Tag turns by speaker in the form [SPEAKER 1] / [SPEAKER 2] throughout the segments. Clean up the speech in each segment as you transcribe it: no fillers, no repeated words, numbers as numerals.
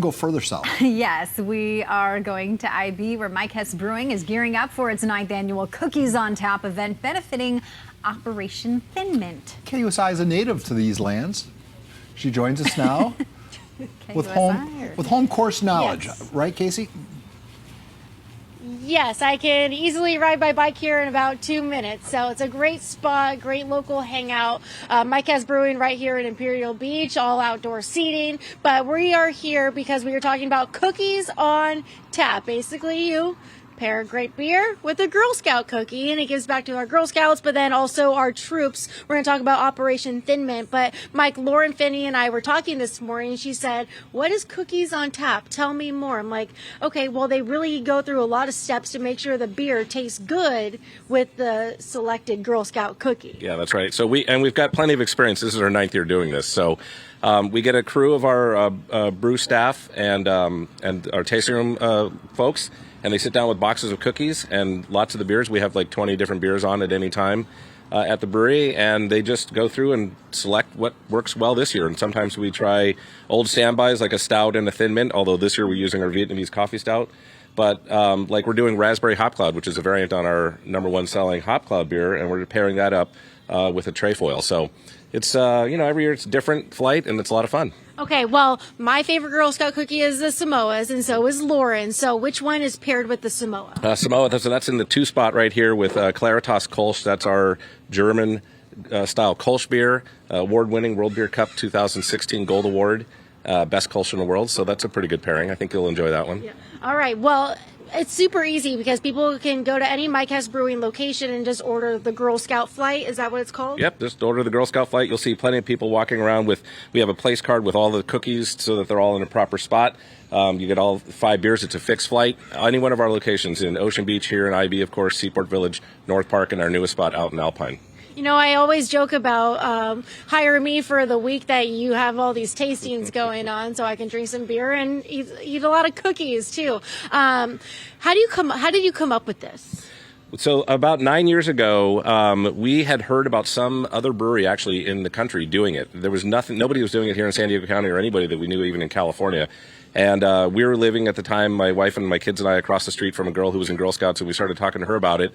[SPEAKER 1] Go further south.
[SPEAKER 2] Yes, we are going to IB, where Mike Hess Brewing is gearing up for its 9th annual Cookies on Tap event benefiting Operation Thin Mint.
[SPEAKER 1] KUSI is a native to these lands. She joins us now with home course knowledge,
[SPEAKER 3] Yes.
[SPEAKER 1] right, Kacey?
[SPEAKER 3] Yes, I can easily ride my bike here in about 2 minutes. So it's a great spot, great local hangout. Mike Hess Brewing right here in Imperial Beach, all outdoor seating. But we are here because we are talking about cookies on tap. Basically, you pair a great beer with a Girl Scout cookie, and it gives back to our Girl Scouts, but then also our troops. We're going to talk about Operation Thin Mint. But Mike, Lauren Finney and I were talking this morning. She said, "What is cookies on tap? Tell me more." I'm like, okay, well, they really go through a lot of steps to make sure the beer tastes good with the selected Girl Scout cookie.
[SPEAKER 4] Yeah, that's right. So we've got plenty of experience. This is our 9th year doing this. So we get a crew of our brew staff and our tasting room folks, and they sit down with boxes of cookies and lots of the beers. We have like 20 different beers on at any time at the brewery, and they just go through and select what works well this year. And sometimes we try old standbys like a stout and a thin mint, although this year we're using our Vietnamese coffee stout. But like we're doing raspberry hop cloud, which is a variant on our #1 selling hop cloud beer, and we're pairing that up with a trefoil. So it's, every year it's a different flight, and it's a lot of fun.
[SPEAKER 3] Okay, well, my favorite Girl Scout cookie is the Samoas, and so is Lauren. So which one is paired with the Samoa?
[SPEAKER 4] Samoa, that's in the 2 spot right here with Claritas Kolsch. That's our German style Kolsch beer, award-winning World Beer Cup 2016 Gold Award, best Kolsch in the world. So that's a pretty good pairing. I think you'll enjoy that one.
[SPEAKER 3] Yeah. All right, well, it's super easy because people can go to any Mike Hess Brewing location and just order the Girl Scout flight. Is that what it's called?
[SPEAKER 4] Yep, just order the Girl Scout flight. You'll see plenty of people walking around we have a place card with all the cookies so that they're all in a proper spot. You get all 5 beers. It's a fixed flight. Any one of our locations in Ocean Beach, here in IB, of course, Seaport Village, North Park, and our newest spot out in Alpine.
[SPEAKER 3] You know, I always joke about hire me for the week that you have all these tastings going on, so I can drink some beer and eat a lot of cookies too. How did you come up with this?
[SPEAKER 4] So about 9 years ago, we had heard about some other brewery actually in the country doing it. There was nobody was doing it here in San Diego County or anybody that we knew even in California. And we were living at the time, my wife and my kids and I, across the street from a girl who was in Girl Scouts, and we started talking to her about it.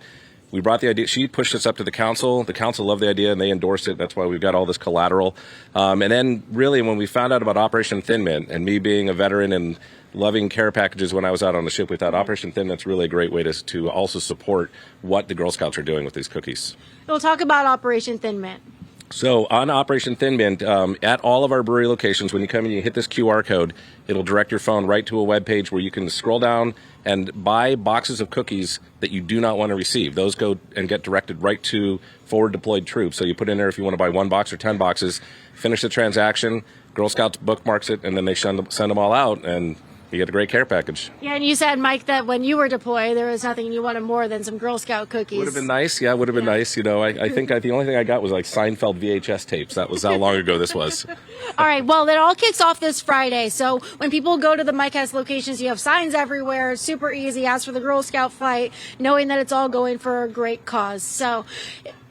[SPEAKER 4] We brought the idea. She pushed us up to the council. The council loved the idea, and they endorsed it. That's why we've got all this collateral. And then, really, when we found out about Operation Thin Mint, and me being a veteran and loving care packages when I was out on the ship, we thought Operation Thin Mint's really a great way to also support what the Girl Scouts are doing with these cookies.
[SPEAKER 3] We'll talk about Operation Thin Mint.
[SPEAKER 4] So on Operation Thin Mint, at all of our brewery locations, when you come in, you hit this QR code. It'll direct your phone right to a web page where you can scroll down and buy boxes of cookies that you do not want to receive. Those go and get directed right to forward deployed troops. So you put in there if you want to buy 1 box or 10 boxes, finish the transaction, Girl Scouts bookmarks it, and then they send them all out, and you get a great care package.
[SPEAKER 3] Yeah, and you said, Mike, that when you were deployed, there was nothing you wanted more than some Girl Scout cookies.
[SPEAKER 4] Would have been nice. Yeah, would have been nice. You know, I think the only thing I got was like Seinfeld VHS tapes. That was how long ago this was.
[SPEAKER 3] All right, well, it all kicks off this Friday. So when people go to the Mike Hess locations, you have signs everywhere. It's super easy. Ask for the Girl Scout flight, knowing that it's all going for a great cause. So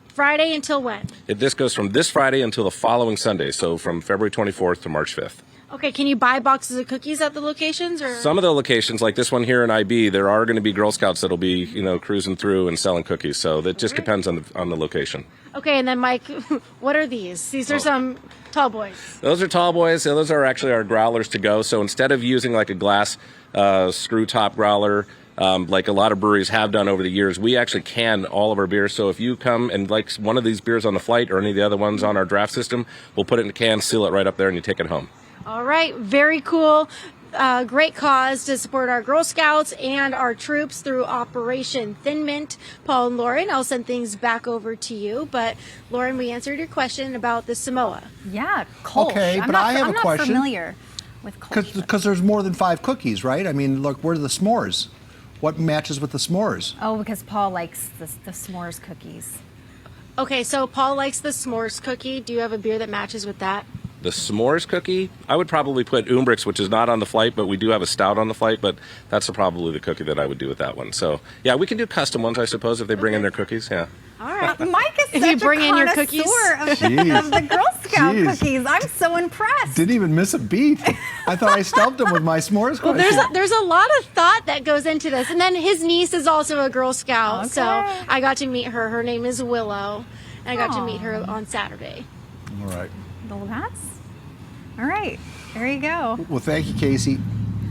[SPEAKER 3] Friday until when?
[SPEAKER 4] This goes from this Friday until the following Sunday, so from February 24th to March 5th.
[SPEAKER 3] Okay, can you buy boxes of cookies at the locations? Or
[SPEAKER 4] Some of the locations, like this one here in IB, there are going to be Girl Scouts that'll be, cruising through and selling cookies. So that just depends on the location.
[SPEAKER 3] Okay, and then Mike, what are these? These are some tall boys.
[SPEAKER 4] Those are tall boys. Those are actually our growlers to go. So instead of using like a glass screw top growler, like a lot of breweries have done over the years, we actually can all of our beers. So if you come and like one of these beers on the flight or any of the other ones on our draft system, we'll put it in a can, seal it right up there, and you take it home.
[SPEAKER 3] All right, very cool. Great cause to support our Girl Scouts and our troops through Operation Thin Mint. Paul and Lauren, I'll send things back over to you. But Lauren, we answered your question about the Samoa.
[SPEAKER 2] Yeah, Kolsch.
[SPEAKER 1] Okay, but I have a question.
[SPEAKER 2] I'm not familiar with Kolsch.
[SPEAKER 1] Because there's more than 5 cookies, right? I mean, look, where are the s'mores? What matches with the s'mores?
[SPEAKER 2] Oh, because Paul likes the s'mores cookies.
[SPEAKER 3] Okay, so Paul likes the s'mores cookie. Do you have a beer that matches with that?
[SPEAKER 4] The s'mores cookie, I would probably put Umbrix, which is not on the flight, but we do have a stout on the flight, but that's probably the cookie that I would do with that one. So, yeah, we can do custom ones, I suppose, if they bring in their cookies, yeah.
[SPEAKER 2] All right. Mike is
[SPEAKER 3] If
[SPEAKER 2] such
[SPEAKER 3] you bring
[SPEAKER 2] a
[SPEAKER 3] in your
[SPEAKER 2] connoisseur
[SPEAKER 3] cookies.
[SPEAKER 2] of the Girl Scout
[SPEAKER 1] Jeez.
[SPEAKER 2] cookies. I'm so impressed.
[SPEAKER 1] Didn't even miss a beat. I thought I stumped him with my s'mores question.
[SPEAKER 3] There's a lot of thought that goes into this. And then his niece is also a Girl Scout.
[SPEAKER 2] Okay.
[SPEAKER 3] So I got to meet her. Her name is Willow. And I got to
[SPEAKER 2] Aw.
[SPEAKER 3] meet her on Saturday.
[SPEAKER 1] All right.
[SPEAKER 2] Well, that's all right. There you go.
[SPEAKER 1] Well, thank you, Kacey.